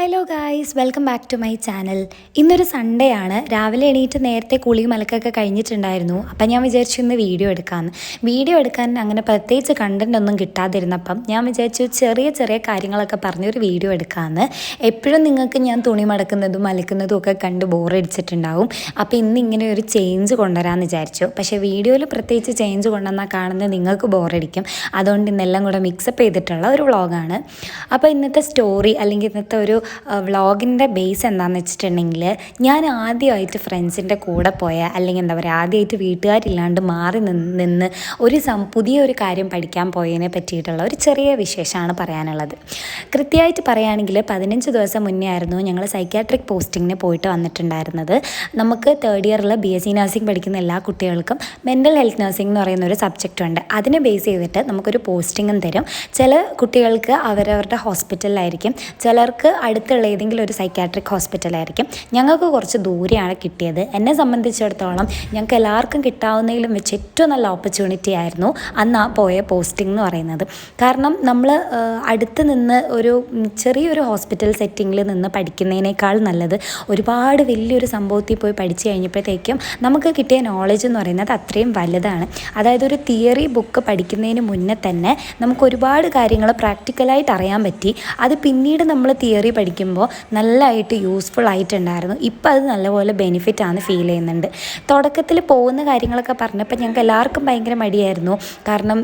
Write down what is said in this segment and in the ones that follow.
Hello guys, welcome back to my channel. ഇന്നൊരു Sunday ആണ്. രാവിലെ എണീറ്റ് നേരത്തെ കുളിയും അലക്കൊക്കെ കഴിഞ്ഞിട്ടുണ്ടായിരുന്നു. അപ്പം ഞാൻ വിചാരിച്ചു ഇന്ന് വീഡിയോ എടുക്കാൻ അങ്ങനെ പ്രത്യേകിച്ച് കണ്ടൻ്റ് ഒന്നും കിട്ടാതിരുന്നപ്പം ഞാൻ വിചാരിച്ചു ചെറിയ ചെറിയ കാര്യങ്ങളൊക്കെ പറഞ്ഞൊരു വീഡിയോ എടുക്കാമെന്ന്. എപ്പോഴും നിങ്ങൾക്ക് ഞാൻ തുണി മടക്കുന്നതും അലക്കുന്നതും ഒക്കെ കണ്ട് ബോറടിച്ചിട്ടുണ്ടാവും. അപ്പോൾ ഇന്ന് ഇങ്ങനെ ഒരു ചേഞ്ച് കൊണ്ടുവരാമെന്ന് വിചാരിച്ചു. പക്ഷേ വീഡിയോയിൽ പ്രത്യേകിച്ച് ചേഞ്ച് കൊണ്ടുവന്നാൽ കാണുന്നത് നിങ്ങൾക്ക് ബോറടിക്കും. അതുകൊണ്ട് ഇന്നെല്ലാം കൂടെ മിക്സപ്പ് ചെയ്തിട്ടുള്ള ഒരു വ്ളോഗാണ്. അപ്പോൾ ഇന്നത്തെ സ്റ്റോറി അല്ലെങ്കിൽ ഇന്നത്തെ ഒരു വ്ളോഗിൻ്റെ ബേസ് എന്താണെന്ന് വെച്ചിട്ടുണ്ടെങ്കിൽ, ഞാൻ ആദ്യമായിട്ട് ഫ്രണ്ട്സിൻ്റെ കൂടെ പോയ അല്ലെങ്കിൽ എന്താ പറയുക ആദ്യമായിട്ട് വീട്ടുകാരില്ലാണ്ട് മാറി നിന്ന് പുതിയൊരു കാര്യം പഠിക്കാൻ പോയതിനെ പറ്റിയിട്ടുള്ള ഒരു ചെറിയ വിശേഷമാണ് പറയാനുള്ളത്. കൃത്യമായിട്ട് പറയുകയാണെങ്കിൽ 15 ദിവസം മുന്നേ ആയിരുന്നു ഞങ്ങൾ സൈക്യാട്രിക് പോസ്റ്റിങ്ങിന് പോയിട്ട് വന്നിട്ടുണ്ടായിരുന്നത്. നമുക്ക് തേർഡ് ഇയറിൽ BSc നഴ്സിംഗ് പഠിക്കുന്ന എല്ലാ കുട്ടികൾക്കും മെൻ്റൽ ഹെൽത്ത് നഴ്സിംഗ് എന്ന് പറയുന്ന ഒരു സബ്ജക്റ്റ് ഉണ്ട്. അതിനെ ബേസ് ചെയ്തിട്ട് നമുക്കൊരു പോസ്റ്റിങ്ങും തരും. ചില കുട്ടികൾക്ക് അവരവരുടെ ഹോസ്പിറ്റലിലായിരിക്കും, ചിലർക്ക് അടുത്തുള്ള ഏതെങ്കിലും ഒരു സൈക്യാട്രിക് ഹോസ്പിറ്റലായിരിക്കും. ഞങ്ങൾക്ക് കുറച്ച് ദൂരെയാണ് കിട്ടിയത്. എന്നെ സംബന്ധിച്ചിടത്തോളം ഞങ്ങൾക്ക് എല്ലാവർക്കും കിട്ടാവുന്നതിലും വെച്ച് ഏറ്റവും നല്ല ഓപ്പർച്യൂണിറ്റി ആയിരുന്നു അന്ന് ആ പോയ പോസ്റ്റിംഗ് എന്ന് പറയുന്നത്. കാരണം നമ്മൾ അടുത്ത് നിന്ന് ഒരു ചെറിയൊരു ഹോസ്പിറ്റൽ സെറ്റിങ്ങിൽ നിന്ന് പഠിക്കുന്നതിനേക്കാൾ നല്ലത് ഒരുപാട് വലിയൊരു സംഭവത്തിൽ പോയി പഠിച്ചു കഴിഞ്ഞപ്പോഴത്തേക്കും നമുക്ക് കിട്ടിയ നോളജ് എന്ന് പറയുന്നത് അത്രയും വലുതാണ്. അതായത് ഒരു തിയറി ബുക്ക് പഠിക്കുന്നതിന് മുന്നേ തന്നെ നമുക്ക് ഒരുപാട് കാര്യങ്ങൾ പ്രാക്ടിക്കലായിട്ട് അറിയാൻ പറ്റി. അത് പിന്നീട് നമ്മൾ തിയറി പഠിക്കുമ്പോൾ നല്ലതായിട്ട് യൂസ്ഫുൾ ആയിട്ടുണ്ടായിരുന്നു. ഇപ്പം അത് നല്ലപോലെ ബെനിഫിറ്റാണ് ഫീൽ ചെയ്യുന്നുണ്ട്. തുടക്കത്തിൽ പോകുന്ന കാര്യങ്ങളൊക്കെ പറഞ്ഞപ്പോൾ ഞങ്ങൾക്ക് എല്ലാവർക്കും ഭയങ്കര മടിയായിരുന്നു. കാരണം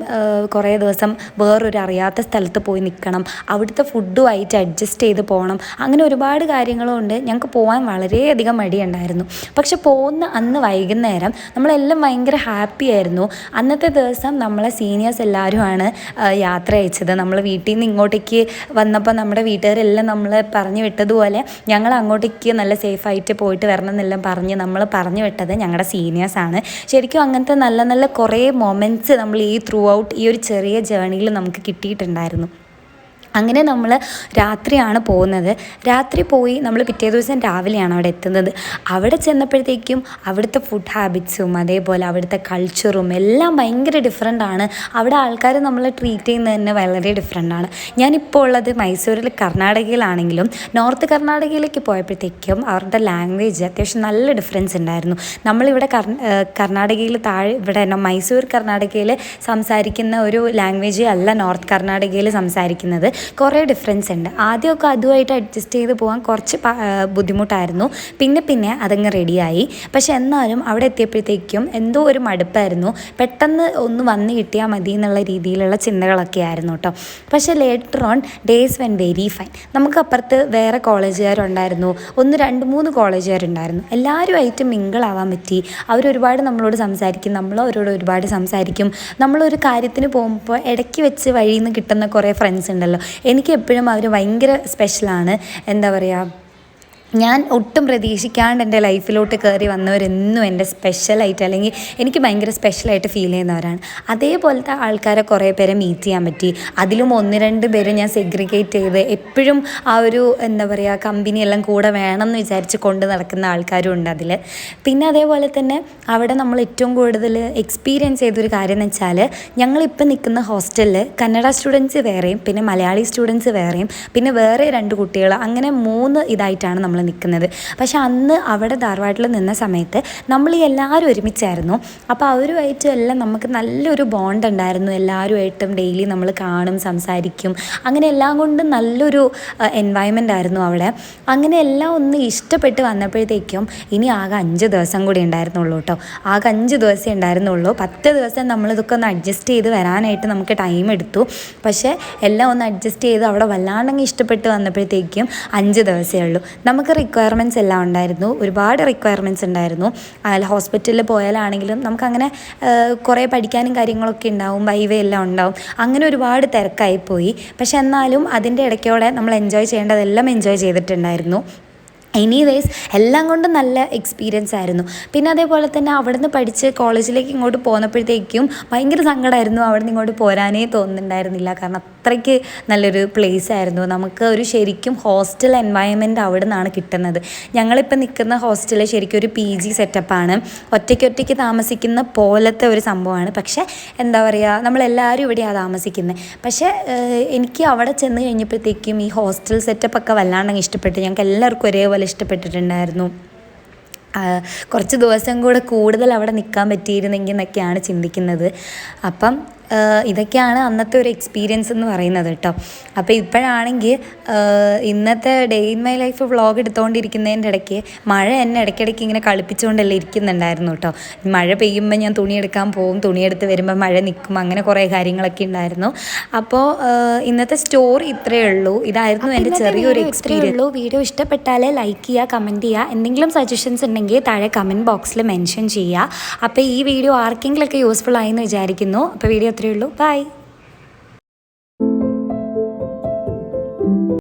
കുറേ ദിവസം വേറൊരു അറിയാത്ത സ്ഥലത്ത് പോയി നിൽക്കണം, അവിടുത്തെ ഫുഡുമായിട്ട് അഡ്ജസ്റ്റ് ചെയ്ത് പോകണം, അങ്ങനെ ഒരുപാട് കാര്യങ്ങളുണ്ട്. ഞങ്ങൾക്ക് പോകാൻ വളരെയധികം മടിയുണ്ടായിരുന്നു. പക്ഷെ പോകുന്ന അന്ന് വൈകുന്നേരം നമ്മളെല്ലാം ഭയങ്കര ഹാപ്പി ആയിരുന്നു. അന്നത്തെ ദിവസം നമ്മളെ സീനിയേഴ്സ് എല്ലാവരുമാണ് യാത്ര അയച്ചത്. നമ്മൾ വീട്ടിൽ നിന്ന് ഇങ്ങോട്ടേക്ക് വന്നപ്പോൾ നമ്മുടെ വീട്ടുകാരെല്ലാം നമ്മൾ പറഞ്ഞു വിട്ടതുപോലെ ഞങ്ങൾ അങ്ങോട്ടേക്ക് നല്ല സേഫായിട്ട് പോയിട്ട് വരണം എന്നെല്ലാം നമ്മൾ പറഞ്ഞു വിട്ടത് ഞങ്ങളുടെ സീനിയേഴ്സാണ്. ശരിക്കും അങ്ങനത്തെ നല്ല നല്ല കുറേ മൊമെൻറ്റ്സ് നമ്മൾ ഈ ത്രൂ ഔട്ട് ഈ ഒരു ചെറിയ ജേർണിയിൽ നമുക്ക് കിട്ടിയിട്ടുണ്ടായിരുന്നു. അങ്ങനെ നമ്മൾ രാത്രിയാണ് പോകുന്നത്. രാത്രി പോയി നമ്മൾ പിറ്റേ ദിവസം രാവിലെയാണ് അവിടെ എത്തുന്നത്. അവിടെ ചെന്നപ്പോഴത്തേക്കും അവിടുത്തെ ഫുഡ് ഹാബിറ്റ്സും അതേപോലെ അവിടുത്തെ കൾച്ചറും എല്ലാം ഭയങ്കര ഡിഫറെൻ്റ് ആണ്. അവിടെ ആൾക്കാർ നമ്മളെ ട്രീറ്റ് ചെയ്യുന്നത് തന്നെ വളരെ ഡിഫറെൻ്റ് ആണ്. ഞാനിപ്പോൾ ഉള്ളത് മൈസൂരിൽ കർണാടകയിലാണെങ്കിലും നോർത്ത് കർണാടകയിലേക്ക് പോയപ്പോഴത്തേക്കും അവരുടെ ലാംഗ്വേജ് അത്യാവശ്യം നല്ല ഡിഫറൻസ് ഉണ്ടായിരുന്നു. നമ്മളിവിടെ കർണാടകയിൽ ഇവിടെ മൈസൂർ കർണാടകയിൽ സംസാരിക്കുന്ന ഒരു ലാംഗ്വേജ് അല്ല നോർത്ത് കർണാടകയിൽ സംസാരിക്കുന്നത്. കുറേ ഡിഫറൻസ് ഉണ്ട്. ആദ്യമൊക്കെ അതുമായിട്ട് അഡ്ജസ്റ്റ് ചെയ്ത് പോകാൻ കുറച്ച് ബുദ്ധിമുട്ടായിരുന്നു. പിന്നെ അതങ്ങ് റെഡിയായി. പക്ഷെ എന്നാലും അവിടെ എത്തിയപ്പോഴത്തേക്കും എന്തോ ഒരു മടുപ്പായിരുന്നു. പെട്ടെന്ന് ഒന്ന് വന്ന് കിട്ടിയാൽ മതി എന്നുള്ള രീതിയിലുള്ള ചിന്തകളൊക്കെ ആയിരുന്നു കേട്ടോ. പക്ഷേ later on days when very fine. നമുക്ക് അപ്പുറത്ത് വേറെ കോളേജുകാരുണ്ടായിരുന്നു, 2-3 കോളേജുകാരുണ്ടായിരുന്നു. എല്ലാവരുമായിട്ട് മിങ്കിളാവാൻ പറ്റി. അവരൊരുപാട് നമ്മളോട് സംസാരിക്കും, നമ്മൾ അവരോട് ഒരുപാട് സംസാരിക്കും. നമ്മളൊരു കാര്യത്തിന് പോകുമ്പോൾ ഇടയ്ക്ക് വെച്ച് വഴിയിൽ നിന്ന് കിട്ടുന്ന കുറേ ഫ്രണ്ട്സ് ഉണ്ടല്ലോ, എനിക്ക് എപ്പോഴും അവർ ഭയങ്കര സ്പെഷ്യലാണ്. എന്താ പറയുക, ഞാൻ ഒട്ടും പ്രതീക്ഷിക്കാണ്ട് എൻ്റെ ലൈഫിലോട്ട് കയറി വന്നവരെന്നും എൻ്റെ സ്പെഷ്യലായിട്ട് അല്ലെങ്കിൽ എനിക്ക് ഭയങ്കര സ്പെഷ്യലായിട്ട് ഫീൽ ചെയ്യുന്നവരാണ്. അതേപോലത്തെ ആൾക്കാരെ കുറേ പേരെ മീറ്റ് ചെയ്യാൻ പറ്റി. അതിലും 1-2 പേര് ഞാൻ സെഗ്രിഗേറ്റ് ചെയ്ത് എപ്പോഴും ആ ഒരു എന്താ പറയുക കമ്പനിയെല്ലാം കൂടെ വേണമെന്ന് വിചാരിച്ച് കൊണ്ട് നടക്കുന്ന ആൾക്കാരും ഉണ്ട് അതിൽ. പിന്നെ അതേപോലെ തന്നെ അവിടെ നമ്മൾ ഏറ്റവും കൂടുതൽ എക്സ്പീരിയൻസ് ചെയ്തൊരു കാര്യം എന്ന് വെച്ചാൽ, ഞങ്ങളിപ്പോൾ നിൽക്കുന്ന ഹോസ്റ്റലിൽ കന്നഡ സ്റ്റുഡൻസ് വേറെയും പിന്നെ മലയാളി സ്റ്റുഡൻസ് വേറെയും പിന്നെ വേറെ 2 കുട്ടികൾ, അങ്ങനെ 3 ഇതായിട്ടാണ് നമ്മൾ നിൽക്കുന്നത്. പക്ഷെ അന്ന് അവിടെ ധാർവാഡിൽ നിന്ന സമയത്ത് നമ്മൾ എല്ലാവരും ഒരുമിച്ചായിരുന്നു. അപ്പോൾ അവരുമായിട്ടും എല്ലാം നമുക്ക് നല്ലൊരു ബോണ്ട് ഉണ്ടായിരുന്നു. എല്ലാവരുമായിട്ടും ഡെയിലി നമ്മൾ കാണും, സംസാരിക്കും, അങ്ങനെ എല്ലാം കൊണ്ടും നല്ലൊരു എൻവയൺമെൻ്റ് ആയിരുന്നു അവിടെ. അങ്ങനെ എല്ലാം ഒന്ന് ഇഷ്ടപ്പെട്ട് വന്നപ്പോഴത്തേക്കും ഇനി ആകെ 5 ദിവസം കൂടി ഉണ്ടായിരുന്നുള്ളൂ കേട്ടോ. ആകെ 5 ദിവസമേ ഉണ്ടായിരുന്നുള്ളൂ. 10 ദിവസം നമ്മളിതൊക്കെ ഒന്ന് അഡ്ജസ്റ്റ് ചെയ്ത് വരാനായിട്ട് നമുക്ക് ടൈം എടുത്തു. പക്ഷേ എല്ലാം ഒന്ന് അഡ്ജസ്റ്റ് ചെയ്ത് അവിടെ വല്ലാണ്ടെങ്കിൽ ഇഷ്ടപ്പെട്ട് വന്നപ്പോഴത്തേക്കും 5 ദിവസമേ ഉള്ളൂ. നമുക്ക് റിക്വയർമെൻറ്റ്സ് എല്ലാം ഉണ്ടായിരുന്നു, ഒരുപാട് റിക്വയർമെൻറ്റ്സ് ഉണ്ടായിരുന്നു. ഹോസ്പിറ്റലിൽ പോയാലാണെങ്കിലും നമുക്കങ്ങനെ കുറേ പഠിക്കാനും കാര്യങ്ങളൊക്കെ ഉണ്ടാവും, വൈവ എല്ലാം ഉണ്ടാവും. അങ്ങനെ ഒരുപാട് തിരക്കായിപ്പോയി. പക്ഷെ എന്നാലും അതിൻ്റെ ഇടയ്ക്കോടെ നമ്മൾ എൻജോയ് ചെയ്യേണ്ടതെല്ലാം എൻജോയ് ചെയ്തിട്ടുണ്ടായിരുന്നു. എനിവേസ് എല്ലാം കൊണ്ടും നല്ല എക്സ്പീരിയൻസ് ആയിരുന്നു. പിന്നെ അതേപോലെ തന്നെ അവിടുന്ന് പഠിച്ച് കോളേജിലേക്ക് ഇങ്ങോട്ട് പോന്നപ്പോഴത്തേക്കും ഭയങ്കര സങ്കടമായിരുന്നു. അവിടുന്ന് ഇങ്ങോട്ട് പോരാനേ തോന്നുന്നുണ്ടായിരുന്നില്ല. കാരണം അത്രയ്ക്ക് നല്ലൊരു പ്ലേസ് ആയിരുന്നു. നമുക്ക് ഒരു ശരിക്കും ഹോസ്റ്റൽ എൻവയൺമെൻറ്റ് അവിടെ നിന്നാണ് കിട്ടുന്നത്. ഞങ്ങളിപ്പോൾ നിൽക്കുന്ന ഹോസ്റ്റൽ ശരിക്കും ഒരു PG സെറ്റപ്പാണ്. ഒറ്റയ്ക്ക് താമസിക്കുന്ന പോലത്തെ ഒരു സംഭവമാണ്. പക്ഷേ എന്താ പറയുക, നമ്മളെല്ലാവരും ഇവിടെയാണ് താമസിക്കുന്നത്. പക്ഷേ എനിക്ക് അവിടെ ചെന്ന് കഴിഞ്ഞപ്പോഴത്തേക്കും ഈ ഹോസ്റ്റൽ സെറ്റപ്പൊക്കെ വല്ലാണ്ടങ്ങ് ഇഷ്ടപ്പെട്ടു. ഞങ്ങൾക്ക് എല്ലാവർക്കും ഒരേപോലെ ഇഷ്ടപ്പെട്ടിട്ടുണ്ടായിരുന്നു. കുറച്ച് ദിവസം കൂടെ കൂടുതൽ അവിടെ നിൽക്കാൻ പറ്റിയിരുന്നെങ്കിൽ എന്നൊക്കെയാണ് ചിന്തിക്കുന്നത്. അപ്പം ഇതൊക്കെയാണ് അന്നത്തെ ഒരു എക്സ്പീരിയൻസ് എന്ന് പറയുന്നത് കേട്ടോ. അപ്പോൾ ഇപ്പോഴാണെങ്കിൽ ഇന്നത്തെ day in my life vlog എടുത്തുകൊണ്ടിരിക്കുന്നതിൻ്റെ ഇടയ്ക്ക് മഴ എന്നെ ഇടയ്ക്കിടയ്ക്ക് ഇങ്ങനെ കളിപ്പിച്ചുകൊണ്ടല്ലേ ഇരിക്കുന്നുണ്ടായിരുന്നു കേട്ടോ. മഴ പെയ്യുമ്പോൾ ഞാൻ തുണിയെടുക്കാൻ പോകും, തുണിയെടുത്ത് വരുമ്പോൾ മഴ നിൽക്കും, അങ്ങനെ കുറേ കാര്യങ്ങളൊക്കെ ഉണ്ടായിരുന്നു. അപ്പോൾ ഇന്നത്തെ സ്റ്റോറി ഇത്രയേ ഉള്ളൂ. ഇതായിരുന്നു എൻ്റെ ചെറിയൊരു എക്സ്പീരിയൻസ്. വീഡിയോ ഇഷ്ടപ്പെട്ടാൽ ലൈക്ക് ചെയ്യുക, കമൻറ്റ് ചെയ്യുക. എന്തെങ്കിലും സജഷൻസ് ഉണ്ടെങ്കിൽ താഴെ കമൻറ്റ് ബോക്സിൽ മെൻഷൻ ചെയ്യുക. അപ്പോൾ ഈ വീഡിയോ ആർക്കെങ്കിലുമൊക്കെ യൂസ്ഫുൾ ആയി എന്ന് വിചാരിക്കുന്നു. അപ്പോൾ വീഡിയോ അത്രയേ ഉള്ളൂ. ബൈ.